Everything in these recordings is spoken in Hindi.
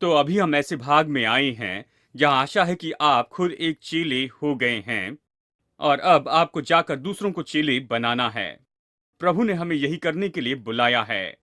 तो अभी हम ऐसे भाग में आए हैं जहां आशा है कि आप खुद एक चेले हो गए हैं और अब आपको जाकर दूसरों को चेले बनाना है। प्रभु ने हमें यही करने के लिए बुलाया है।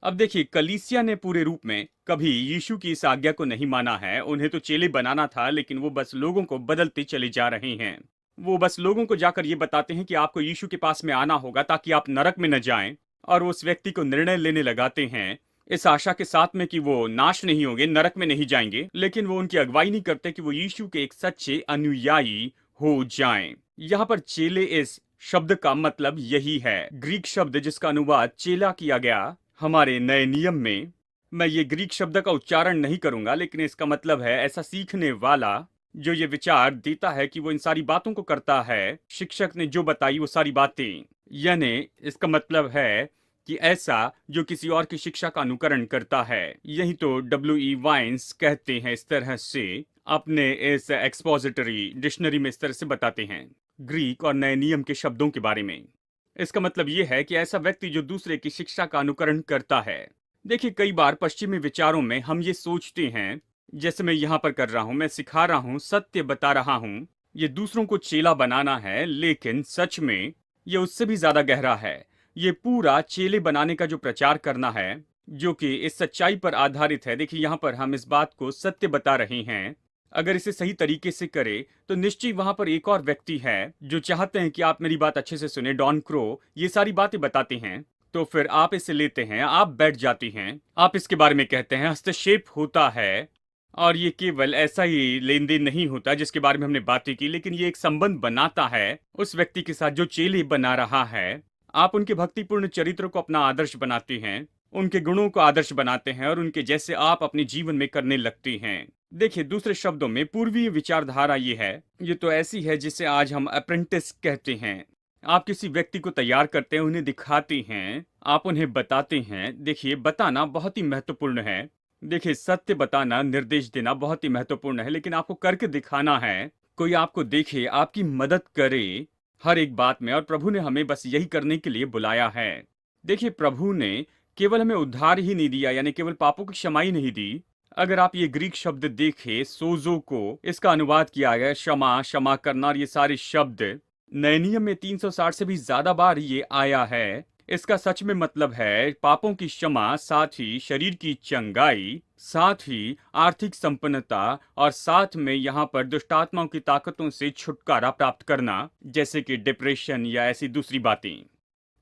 अब देखिए, कलीसिया ने पूरे रूप में कभी यीशु की इस आज्ञा को नहीं माना है। उन्हें तो चेले बनाना था, लेकिन वो बस लोगों को बदलते चले जा रहे हैं। वो बस लोगों को जाकर ये बताते हैं कि आपको यीशु के पास में आना होगा ताकि आप नरक में न जाएं, और वो उस व्यक्ति को निर्णय लेने लगाते हैं इस आशा के साथ में कि वो नाश नहीं होंगे, नरक में नहीं जाएंगे, लेकिन वो उनकी अगुवाई नहीं करते कि वो यीशु के एक सच्चे अनुयायी हो जाएं। यहाँ पर चेले इस शब्द का मतलब यही है। ग्रीक शब्द जिसका अनुवाद चेला किया गया हमारे नए नियम में, मैं ये ग्रीक शब्द का उच्चारण नहीं करूंगा, लेकिन इसका मतलब है ऐसा सीखने वाला जो ये विचार देता है कि वो इन सारी बातों को करता है, शिक्षक ने जो बताई वो सारी बातें। यानी इसका मतलब है कि ऐसा जो किसी और की शिक्षा का अनुकरण करता है। यही तो W.E. वाइन्स कहते हैं, इस तरह से अपने इस एक्सपोजिटरी डिक्शनरी में इस तरह से बताते हैं ग्रीक और नए नियम के शब्दों के बारे में। इसका मतलब यह है कि ऐसा व्यक्ति जो दूसरे की शिक्षा का अनुकरण करता है। देखिए, कई बार पश्चिमी विचारों में हम ये सोचते हैं, जैसे मैं यहाँ पर कर रहा हूँ, मैं सिखा रहा हूँ, सत्य बता रहा हूँ, ये दूसरों को चेला बनाना है, लेकिन सच में ये उससे भी ज्यादा गहरा है। ये पूरा चेले बनाने का जो प्रचार करना है, जो कि इस सच्चाई पर आधारित है। देखिए, यहाँ पर हम इस बात को सत्य बता रहे हैं। अगर इसे सही तरीके से करे तो निश्चय वहां पर एक और व्यक्ति है जो चाहते हैं कि आप मेरी बात अच्छे से सुने। डॉन क्रो ये सारी बातें बताते हैं, तो फिर आप इसे लेते हैं, आप बैठ जाती हैं, आप इसके बारे में कहते हैं हस्तक्षेप होता है। और ये केवल ऐसा ही लेन देन नहीं होता जिसके बारे में हमने बातें की, लेकिन ये एक संबंध बनाता है उस व्यक्ति के साथ जो चेले बना रहा है। आप उनके भक्तिपूर्ण चरित्र को अपना आदर्श बनाते हैं, उनके गुणों को आदर्श बनाते हैं और उनके जैसे आप अपने जीवन में करने लगते हैं। देखिए, दूसरे शब्दों में पूर्वीय विचारधारा ये है, ये तो ऐसी है जिसे आज हम अप्रेंटिस कहते हैं। आप किसी व्यक्ति को तैयार करते हैं, उन्हें दिखाते हैं, आप उन्हें बताते हैं। देखिए, बताना बहुत ही महत्वपूर्ण है। देखिए, सत्य बताना, निर्देश देना बहुत ही महत्वपूर्ण है, लेकिन आपको करके दिखाना है। कोई आपको देखे, आपकी मदद करे हर एक बात में, और प्रभु ने हमें बस यही करने के लिए बुलाया है। देखिए, प्रभु ने केवल हमें उद्धार ही नहीं दिया, यानी केवल पापों की क्षमा ही नहीं दी। अगर आप ये ग्रीक शब्द देखें, सोजो को इसका अनुवाद किया गया क्षमा, क्षमा करना, और ये सारे शब्द नए नियम में 360 से भी ज्यादा बार ये आया है। इसका सच में मतलब है पापों की क्षमा, साथ ही शरीर की चंगाई, साथ ही आर्थिक संपन्नता, और साथ में यहाँ पर दुष्टात्माओं की ताकतों से छुटकारा प्राप्त करना, जैसे कि डिप्रेशन या ऐसी दूसरी बातें।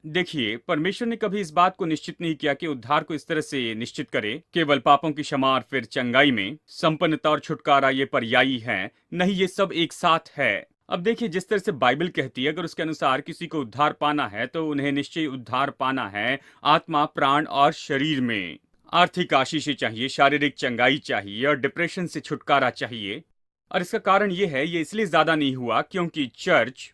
देखिए, परमेश्वर ने कभी इस बात को निश्चित नहीं किया कि उद्धार को इस तरह से निश्चित करे, केवल पापों की क्षमा और फिर चंगाई में संपन्नता और छुटकारा ये पर्यायी है। नहीं, ये सब एक साथ है। अब देखिए, जिस तरह से बाइबल कहती है, अगर उसके अनुसार किसी को उद्धार पाना है तो उन्हें निश्चय उद्धार पाना है आत्मा, प्राण और शरीर में। आर्थिक आशीष चाहिए, शारीरिक चंगाई चाहिए और डिप्रेशन से छुटकारा चाहिए। और इसका कारण ये है, ये इसलिए ज्यादा नहीं हुआ क्योंकि चर्च,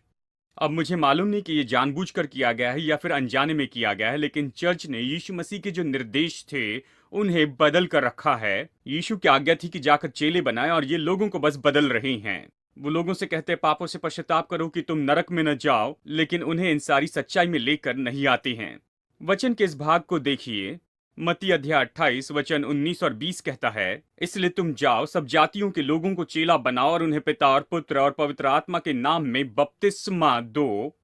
अब मुझे मालूम नहीं कि ये जानबूझकर किया गया है या फिर अनजाने में किया गया है, लेकिन चर्च ने यीशु मसीह के जो निर्देश थे उन्हें बदल कर रखा है। यीशु की आज्ञा थी कि जाकर चेले बनाए, और ये लोगों को बस बदल रहे हैं। वो लोगों से कहते हैं पापों से पश्चाताप करो कि तुम नरक में न जाओ, लेकिन उन्हें इन सारी सच्चाई में लेकर नहीं आते हैं। वचन के इस भाग को देखिए, मत्ती अध्याय 28 वचन 19 और 20 कहता है, इसलिए तुम जाओ, सब जातियों के लोगों को चेला बनाओ और उन्हें पिता और पुत्र और पवित्र आत्मा के नाम में बपतिस्मा दो,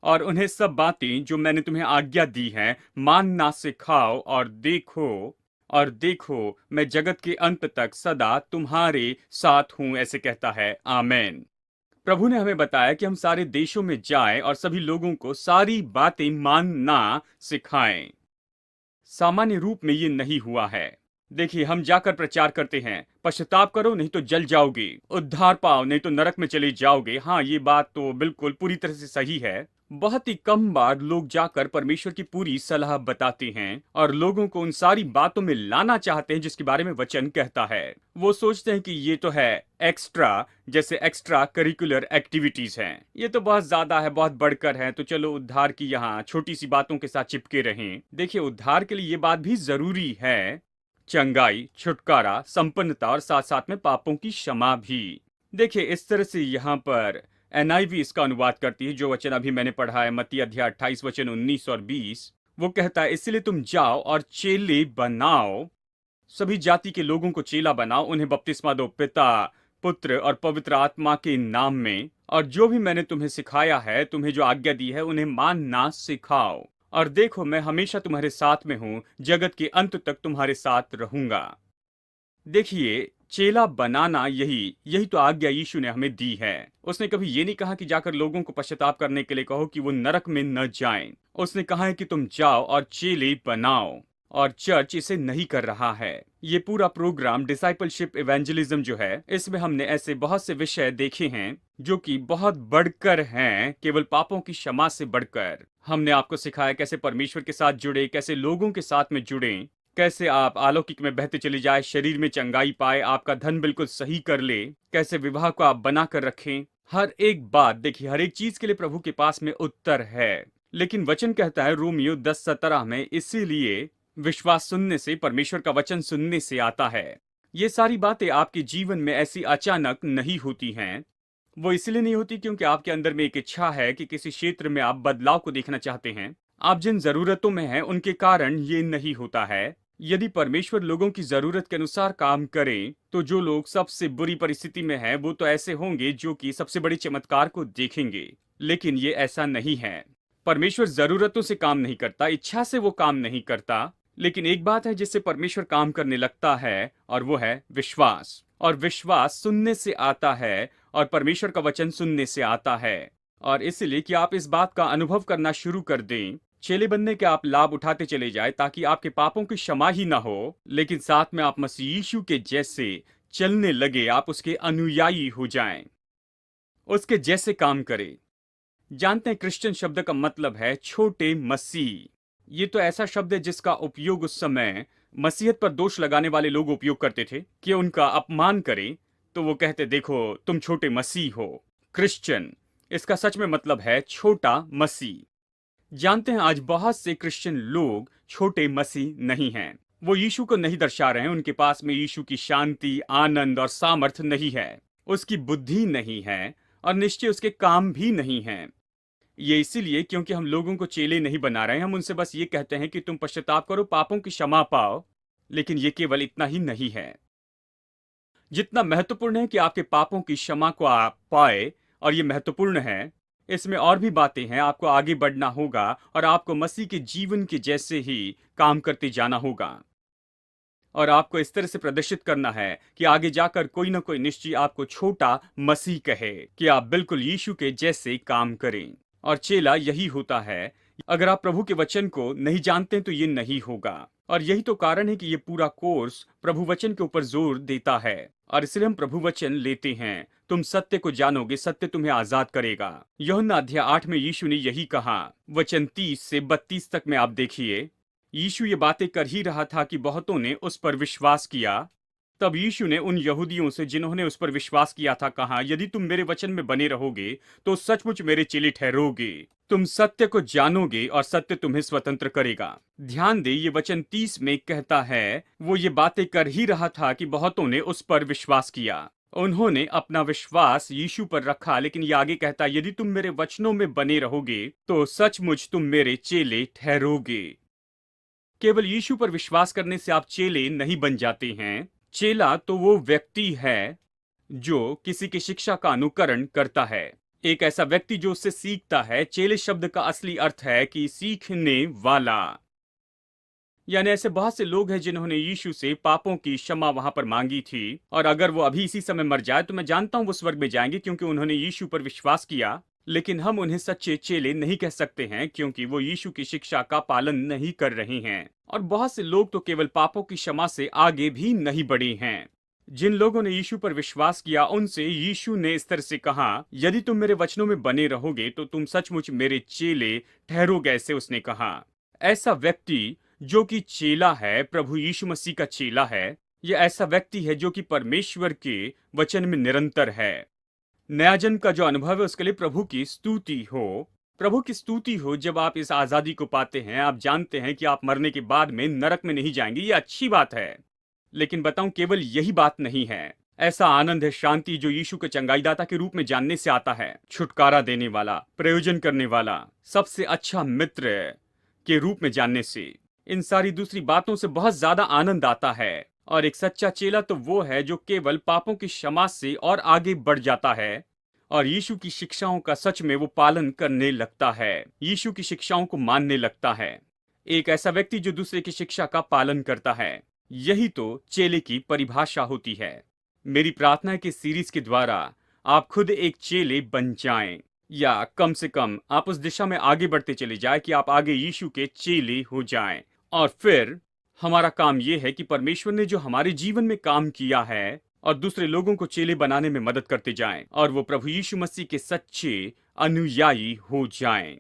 और उन्हें सब बातें जो मैंने तुम्हें आज्ञा दी हैं मानना सिखाओ, और देखो मैं जगत के अंत तक सदा तुम्हारे साथ हूं, ऐसे कहता है। आमेन। प्रभु ने हमें बताया कि हम सारे देशों में जाएं और सभी लोगों को सारी बातें मानना सिखाएं। सामान्य रूप में ये नहीं हुआ है। देखिए, हम जाकर प्रचार करते हैं पश्चाताप करो नहीं तो जल जाओगे, उद्धार पाओ नहीं तो नरक में चले जाओगे। हाँ, ये बात तो बिल्कुल पूरी तरह से सही है। बहुत ही कम बार लोग जाकर परमेश्वर की पूरी सलाह बताते हैं और लोगों को उन सारी बातों में लाना चाहते हैं जिसके बारे में वचन कहता है। वो सोचते हैं कि ये तो है एक्स्ट्रा, जैसे एक्स्ट्रा करिकुलर एक्टिविटीज हैं, ये तो बहुत ज्यादा है, बहुत बढ़कर है, तो चलो उद्धार की यहाँ छोटी सी बातों के साथ चिपके रहें। देखिए, उद्धार के लिए ये बात भी जरूरी है, चंगाई, छुटकारा, संपन्नता और साथ साथ में पापों की क्षमा भी। देखिए, इस तरह से यहाँ पर NIV इसका अनुवाद करती है, जो वचन अभी मैंने पढ़ा है मत्ती अध्याय 28 वचन 19 और 20। वो कहता है, इसलिए तुम जाओ और चेले बनाओ। सभी जाति के लोगों को चेला बनाओ, उन्हें बपतिस्मा दो पिता, पुत्र और पवित्र आत्मा के नाम में, और जो भी मैंने तुम्हें सिखाया है, तुम्हें जो आज्ञा दी है, उन्हें मानना सिखाओ। और देखो, मैं हमेशा तुम्हारे साथ में हूँ, जगत के अंत तक तुम्हारे साथ रहूंगा। देखिए, चेला बनाना यही यही तो आज्ञा यीशु ने हमें दी है। उसने कभी ये नहीं कहा कि जाकर लोगों को पश्चाताप करने के लिए कहो कि वो नरक में न जाएं। उसने कहा है कि तुम जाओ और चेले बनाओ, और चर्च इसे नहीं कर रहा है। ये पूरा प्रोग्राम डिसाइपलशिप इवेंजलिज्म जो है, इसमें हमने ऐसे बहुत से विषय देखे हैं जो कि बहुत बढ़कर हैं, केवल पापों की क्षमा से बढ़कर। हमने आपको सिखाया कैसे परमेश्वर के साथ जुड़े, कैसे लोगों के साथ में जुड़े, कैसे आप अलौकिक में बहते चले जाए, शरीर में चंगाई पाए, आपका धन बिल्कुल सही कर ले, कैसे विवाह को आप बना कर रखें। हर एक बात देखिए, हर एक चीज के लिए प्रभु के पास में उत्तर है। लेकिन वचन कहता है रोमियो 10:17 में, इसीलिए विश्वास सुनने से, परमेश्वर का वचन सुनने से आता है। ये सारी बातें आपके जीवन में ऐसी अचानक नहीं होती हैं। वो इसलिए नहीं होती क्योंकि आपके अंदर में एक इच्छा है कि किसी क्षेत्र में आप बदलाव को देखना चाहते हैं। आप जिन जरूरतों में हैं, उनके कारण ये नहीं होता है। यदि परमेश्वर लोगों की जरूरत के अनुसार काम करे, तो जो लोग सबसे बुरी परिस्थिति में हैं, वो तो ऐसे होंगे जो कि सबसे बड़े चमत्कार को देखेंगे। लेकिन ये ऐसा नहीं है। परमेश्वर जरूरतों से काम नहीं करता, इच्छा से वो काम नहीं करता। लेकिन एक बात है जिससे परमेश्वर काम करने लगता है, और वो है विश्वास। और विश्वास सुनने से आता है, और परमेश्वर का वचन सुनने से आता है। और इसलिए कि आप इस बात का अनुभव करना शुरू कर दें, चेले बनने के आप लाभ उठाते चले जाए, ताकि आपके पापों की क्षमा ही ना हो, लेकिन साथ में आप मसीह यीशु के जैसे चलने लगे, आप उसके अनुयायी हो जाएं, उसके जैसे काम करें। जानते हैं, क्रिश्चियन शब्द का मतलब है छोटे मसीह। ये तो ऐसा शब्द है जिसका उपयोग उस समय मसीहत पर दोष लगाने वाले लोग उपयोग करते थे कि उनका अपमान करें, तो वो कहते, देखो तुम छोटे मसीह हो। क्रिश्चियन, इसका सच में मतलब है छोटा मसीह। जानते हैं, आज बहुत से क्रिश्चियन लोग छोटे मसीह नहीं हैं। वो यीशु को नहीं दर्शा रहे हैं। उनके पास में यीशु की शांति, आनंद और सामर्थ नहीं है, उसकी बुद्धि नहीं है, और निश्चय उसके काम भी नहीं हैं। ये इसीलिए क्योंकि हम लोगों को चेले नहीं बना रहे हैं। हम उनसे बस ये कहते हैं कि तुम पश्चाताप करो, पापों की क्षमा पाओ। लेकिन ये केवल इतना ही नहीं है। जितना महत्वपूर्ण है कि आपके पापों की क्षमा को आप पाए, और ये महत्वपूर्ण है, इसमें और भी बातें हैं। आपको आगे बढ़ना होगा, और आपको मसीह के जीवन के जैसे ही काम करते जाना होगा। और आपको इस तरह से प्रदर्शित करना है कि आगे जाकर कोई ना कोई निश्चय आपको छोटा मसीह कहे, कि आप बिल्कुल यीशु के जैसे काम करें। और चेला यही होता है। अगर आप प्रभु के वचन को नहीं जानते तो ये नहीं होगा। और यही तो कारण है कि ये पूरा कोर्स प्रभु वचन के ऊपर जोर देता है। और इसलिए हम प्रभु वचन लेते हैं। तुम सत्य को जानोगे, सत्य तुम्हें आजाद करेगा। यूहन्ना अध्याय 8 में यीशु ने यही कहा। वचन 30 से 32 तक में आप देखिए, यीशु ये बातें कर ही रहा था कि बहुतों ने उस पर विश्वास किया। तब यीशु ने उन यहूदियों से जिन्होंने उस पर विश्वास किया था कहा, यदि तुम मेरे वचन में बने रहोगे तो सचमुच मेरे चेले ठहरोगे। तुम सत्य को जानोगे और सत्य तुम्हें स्वतंत्र करेगा। ध्यान दे, ये वचन 30 में कहता है, वो ये बातें कर ही रहा था कि बहुतों ने उस पर विश्वास किया। उन्होंने अपना विश्वास यीशु पर रखा। लेकिन ये आगे कहता, यदि तुम मेरे वचनों में बने रहोगे तो सचमुच तुम मेरे चेले ठहरोगे। केवल यीशु पर विश्वास करने से आप चेले नहीं बन जाते हैं। चेला तो वो व्यक्ति है जो किसी की शिक्षा का अनुकरण करता है, एक ऐसा व्यक्ति जो उससे सीखता है। चेले शब्द का असली अर्थ है कि सीखने वाला। यानी ऐसे बहुत से लोग हैं जिन्होंने यीशु से पापों की क्षमा वहां पर मांगी थी, और अगर वो अभी इसी समय मर जाए तो मैं जानता हूं वो स्वर्ग में जाएंगे, क्योंकि उन्होंने यीशु पर विश्वास किया। लेकिन हम उन्हें सच्चे चेले नहीं कह सकते हैं, क्योंकि वो यीशु की शिक्षा का पालन नहीं कर रहे हैं। और बहुत से लोग तो केवल पापों की क्षमा से आगे भी नहीं बढ़े हैं। जिन लोगों ने यीशु पर विश्वास किया, उनसे यीशु ने इस तरह से कहा, यदि तुम मेरे वचनों में बने रहोगे तो तुम सचमुच मेरे चेले ठहरोगे, ऐसे उसने कहा। ऐसा व्यक्ति जो कि चेला है, प्रभु यीशु मसीह का चेला है, यह ऐसा व्यक्ति है जो कि परमेश्वर के वचन में निरंतर है। नया जन्म का जो अनुभव है, उसके लिए प्रभु की स्तुति हो। प्रभु की स्तुति हो जब आप इस आजादी को पाते हैं। आप जानते हैं कि आप मरने के बाद में नरक में नहीं जाएंगे, ये अच्छी बात है। लेकिन बताऊं, केवल यही बात नहीं है। ऐसा आनंद है, शांति जो यीशु के चंगाईदाता के रूप में जानने से आता है, छुटकारा देने वाला, प्रयोजन करने वाला, सबसे अच्छा मित्र के रूप में जानने से, इन सारी दूसरी बातों से बहुत ज्यादा आनंद आता है। और एक सच्चा चेला तो वो है जो केवल पापों की क्षमा से और आगे बढ़ जाता है और यीशु की शिक्षाओं का सच में वो पालन करने लगता है, यीशु की शिक्षाओं को मानने लगता है। एक ऐसा व्यक्ति जो दूसरे की शिक्षा का पालन करता है, यही तो चेले की परिभाषा होती है। मेरी प्रार्थना है कि सीरीज के द्वारा आप खुद एक चेले बन जाएं, या कम से कम आप उस दिशा में आगे बढ़ते चले जाएं कि आप आगे यीशु के चेले हो जाएं। और फिर हमारा काम यह है कि परमेश्वर ने जो हमारे जीवन में काम किया है और दूसरे लोगों को चेले बनाने में मदद करते जाएं और वो प्रभु यीशु मसीह के सच्चे अनुयायी हो जाएं।